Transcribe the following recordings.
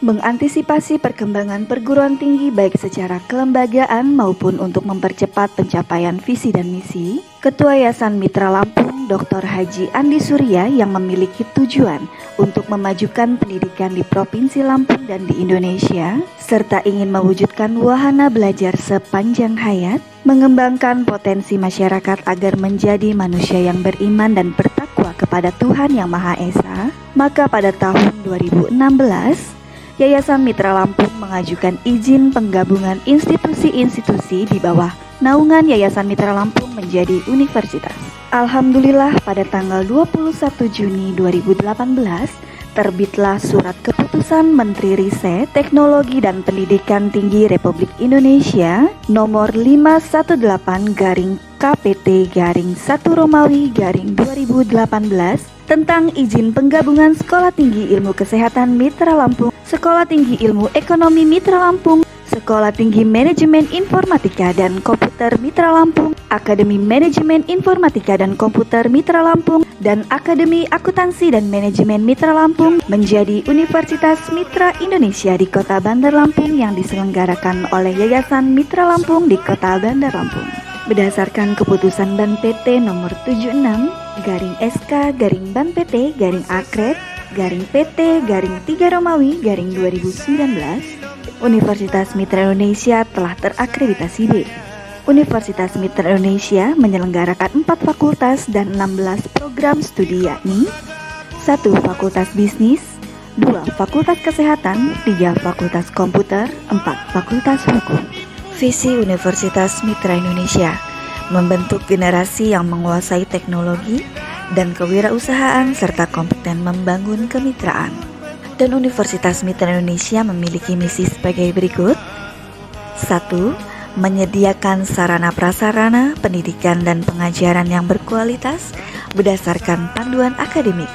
mengantisipasi perkembangan perguruan tinggi baik secara kelembagaan maupun untuk mempercepat pencapaian visi dan misi, Ketua Yayasan Mitra Lampung Dr. Haji Andi Surya yang memiliki tujuan untuk memajukan pendidikan di Provinsi Lampung dan di Indonesia, serta ingin mewujudkan wahana belajar sepanjang hayat, mengembangkan potensi masyarakat agar menjadi manusia yang beriman dan bertakwa kepada Tuhan Yang Maha Esa, maka pada tahun 2016, Yayasan Mitra Lampung mengajukan izin penggabungan institusi-institusi di bawah naungan Yayasan Mitra Lampung menjadi universitas. Alhamdulillah pada tanggal 21 Juni 2018 terbitlah Surat Keputusan Menteri Riset, Teknologi dan Pendidikan Tinggi Republik Indonesia nomor 518-KPT-1 Romawi-2018 tentang izin penggabungan Sekolah Tinggi Ilmu Kesehatan Mitra Lampung, Sekolah Tinggi Ilmu Ekonomi Mitra Lampung, Sekolah Tinggi Manajemen Informatika dan Komputer Mitra Lampung, Akademi Manajemen Informatika dan Komputer Mitra Lampung, dan Akademi Akuntansi dan Manajemen Mitra Lampung menjadi Universitas Mitra Indonesia di Kota Bandar Lampung yang diselenggarakan oleh Yayasan Mitra Lampung di Kota Bandar Lampung. Berdasarkan keputusan Ban PT nomor 76/SK/Ban PT/Akret/PT/3 Romawi/2019, Universitas Mitra Indonesia telah terakreditasi B. Universitas Mitra Indonesia menyelenggarakan 4 fakultas dan 16 program studi, yakni 1. Fakultas Bisnis, 2. Fakultas Kesehatan, 3. Fakultas Komputer, 4. Fakultas Hukum. Visi Universitas Mitra Indonesia membentuk generasi yang menguasai teknologi dan kewirausahaan serta kompeten membangun kemitraan. Dan Universitas Mitra Indonesia memiliki misi sebagai berikut. 1. Menyediakan sarana prasarana pendidikan dan pengajaran yang berkualitas berdasarkan panduan akademik.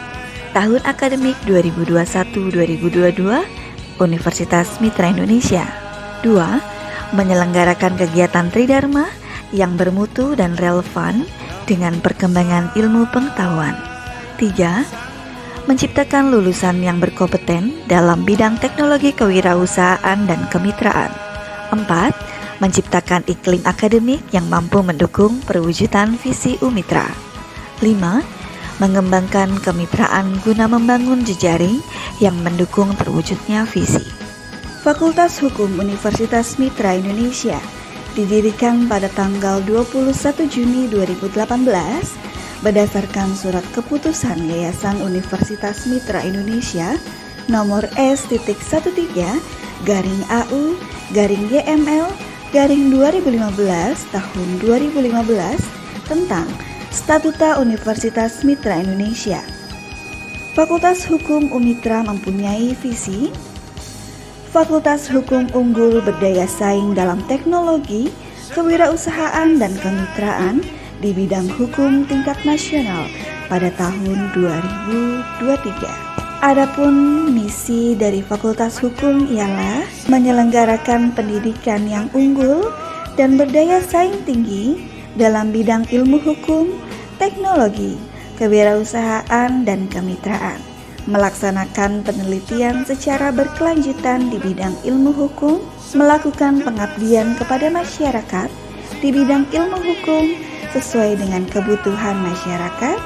Tahun akademik 2021-2022 Universitas Mitra Indonesia. 2. Menyelenggarakan kegiatan Tridharma yang bermutu dan relevan dengan perkembangan ilmu pengetahuan. 3. Menciptakan lulusan yang berkompeten dalam bidang teknologi kewirausahaan dan kemitraan. 4. Menciptakan iklim akademik yang mampu mendukung perwujudan visi UMITRA. 5. Mengembangkan kemitraan guna membangun jejaring yang mendukung terwujudnya visi. Fakultas Hukum Universitas Mitra Indonesia didirikan pada tanggal 21 Juni 2018 berdasarkan Surat Keputusan Yayasan Universitas Mitra Indonesia nomor S.AU-YML-2015 tahun 2015 tentang Statuta Universitas Mitra Indonesia. Fakultas Hukum UMITRA mempunyai visi Fakultas Hukum unggul berdaya saing dalam teknologi, kewirausahaan dan kemitraan di bidang hukum tingkat nasional pada tahun 2023. Adapun misi dari Fakultas Hukum ialah menyelenggarakan pendidikan yang unggul dan berdaya saing tinggi dalam bidang ilmu hukum, teknologi, kewirausahaan dan kemitraan. Melaksanakan penelitian secara berkelanjutan di bidang ilmu hukum, melakukan pengabdian kepada masyarakat di bidang ilmu hukum sesuai dengan kebutuhan masyarakat,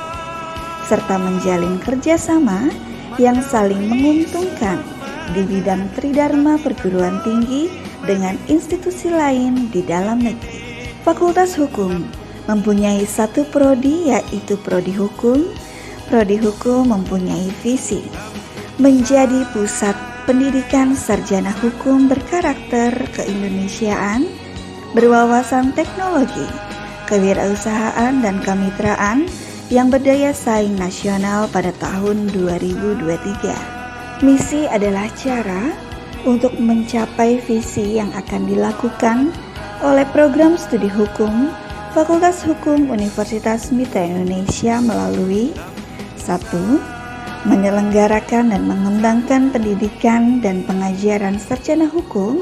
serta menjalin kerjasama yang saling menguntungkan di bidang tridharma perguruan tinggi dengan institusi lain di dalam negeri. Fakultas Hukum mempunyai 1 prodi, yaitu Prodi Hukum. Prodi Hukum mempunyai visi menjadi pusat pendidikan sarjana hukum berkarakter keindonesiaan, berwawasan teknologi, kewirausahaan dan kemitraan yang berdaya saing nasional pada tahun 2023. Misi adalah cara untuk mencapai visi yang akan dilakukan oleh program studi hukum Fakultas Hukum Universitas Mitra Indonesia melalui 1. Menyelenggarakan dan mengembangkan pendidikan dan pengajaran sarjana hukum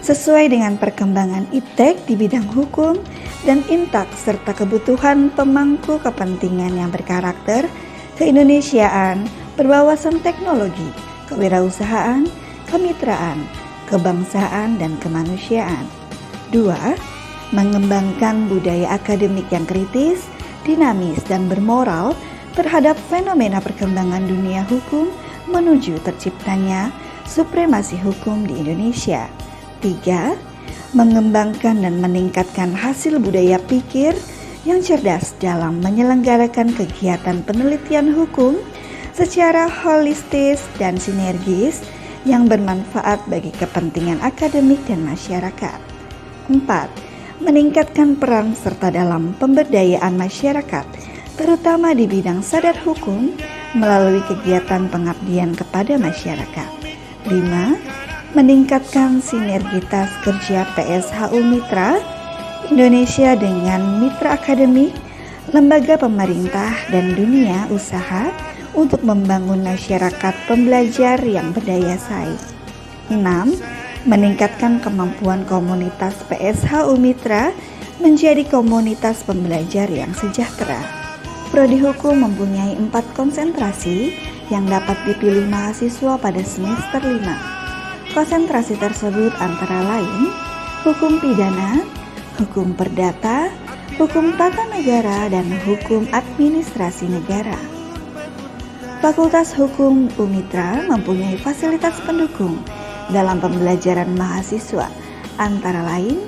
sesuai dengan perkembangan iptek di bidang hukum dan intak serta kebutuhan pemangku kepentingan yang berkarakter keindonesiaan, berwawasan teknologi, kewirausahaan, kemitraan, kebangsaan, dan kemanusiaan. 2. Mengembangkan budaya akademik yang kritis, dinamis, dan bermoral terhadap fenomena perkembangan dunia hukum menuju terciptanya supremasi hukum di Indonesia. 3. Mengembangkan dan meningkatkan hasil budaya pikir yang cerdas dalam menyelenggarakan kegiatan penelitian hukum secara holistis dan sinergis yang bermanfaat bagi kepentingan akademik dan masyarakat. 4. Meningkatkan peran serta dalam pemberdayaan masyarakat, terutama di bidang sadar hukum melalui kegiatan pengabdian kepada masyarakat. 5. Meningkatkan sinergitas kerja PSHU Mitra Indonesia dengan mitra akademik, lembaga pemerintah, dan dunia usaha untuk membangun masyarakat pembelajar yang berdaya saing. 6. Meningkatkan kemampuan komunitas PSHU Mitra menjadi komunitas pembelajar yang sejahtera. Prodi Hukum mempunyai 4 konsentrasi yang dapat dipilih mahasiswa pada semester 5. Konsentrasi tersebut antara lain hukum pidana, hukum perdata, hukum tata negara, dan hukum administrasi negara. Fakultas Hukum UMITRA mempunyai fasilitas pendukung dalam pembelajaran mahasiswa, antara lain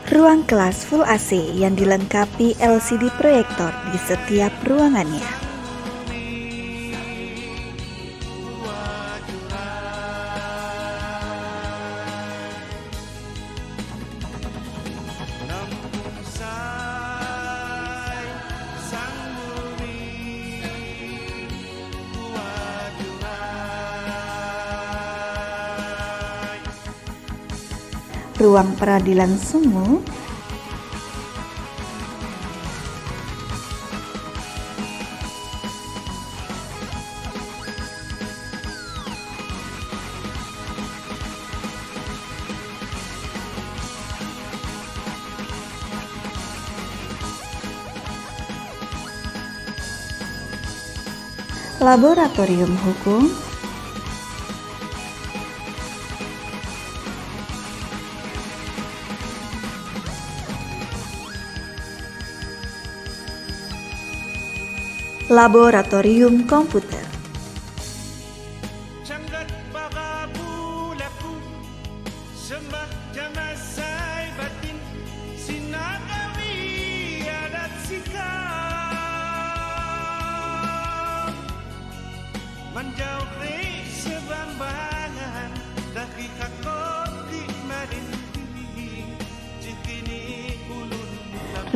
ruang kelas full AC yang dilengkapi LCD proyektor di setiap ruangannya. Ruang peradilan semu, laboratorium hukum, laboratorium komputer,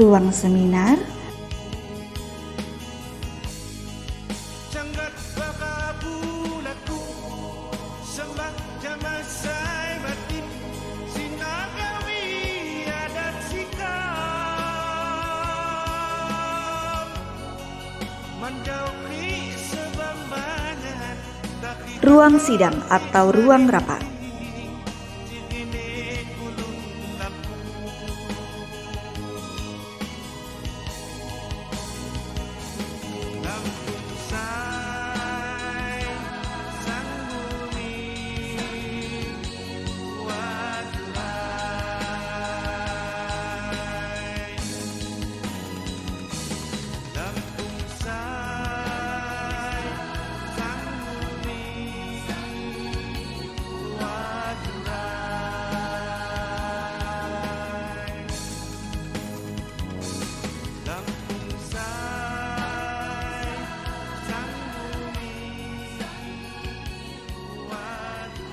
ruang seminar, ruang sidang atau ruang rapat.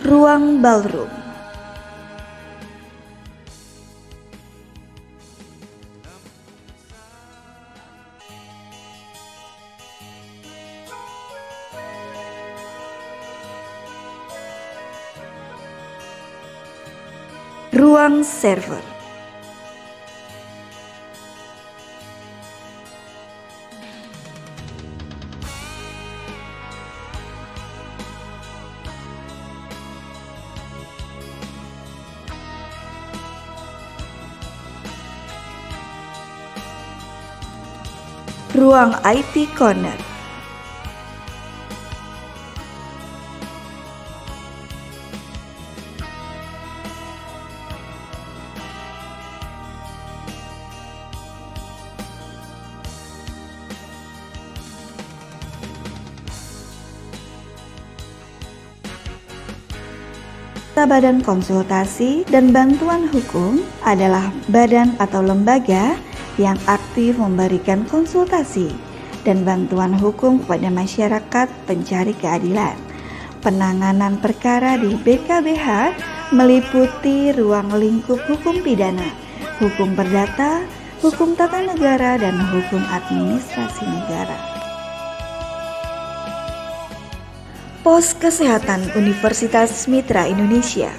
Ruang ballroom. Ruang server. Ruang IT Corner. Peserta badan konsultasi dan bantuan hukum adalah badan atau lembaga yang aktif memberikan konsultasi dan bantuan hukum kepada masyarakat pencari keadilan. Penanganan perkara di BKBH meliputi ruang lingkup hukum pidana, hukum perdata, hukum tata negara, dan hukum administrasi negara. Pos Kesehatan Universitas Mitra Indonesia.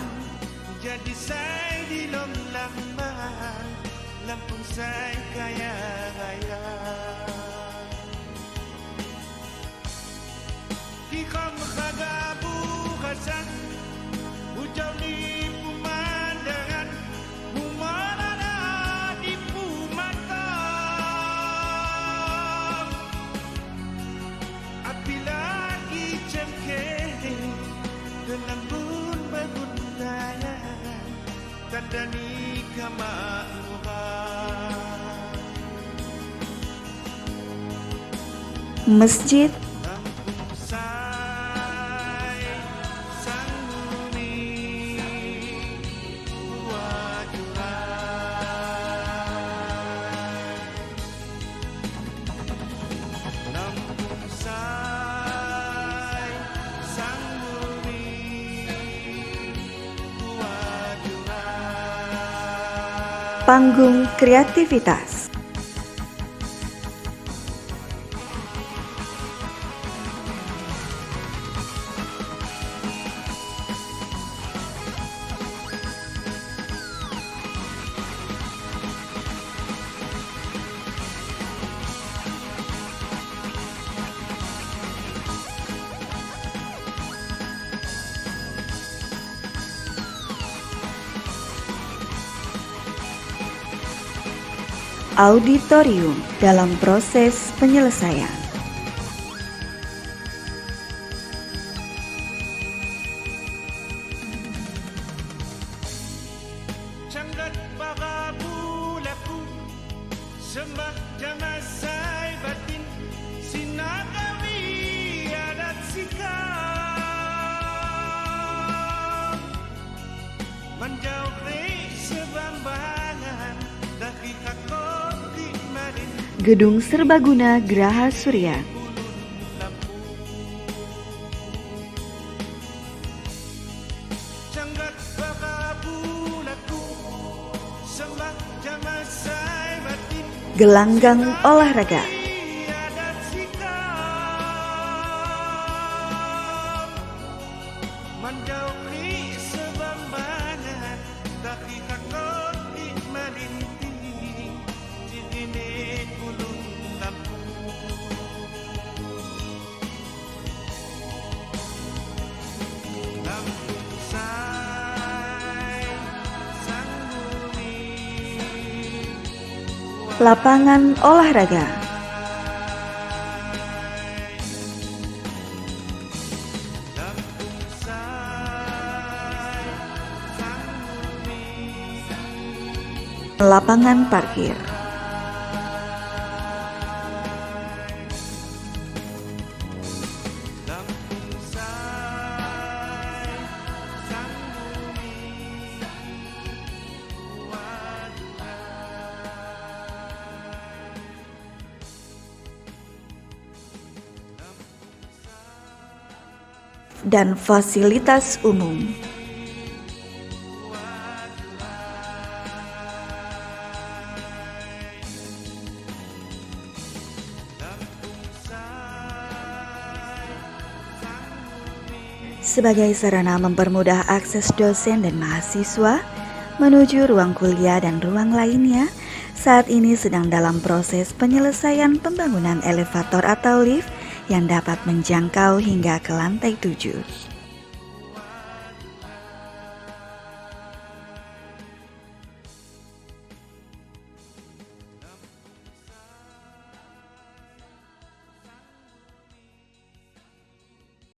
Masjid Panggung Kreativitas. Auditorium dalam proses penyelesaian. Gedung Serbaguna Geraha Surya. Gelanggang olahraga. Lapangan olahraga. Lapangan parkir. Dan fasilitas umum. Sebagai sarana mempermudah akses dosen dan mahasiswa menuju ruang kuliah dan ruang lainnya, saat ini sedang dalam proses penyelesaian pembangunan elevator atau lift yang dapat menjangkau hingga ke lantai 7.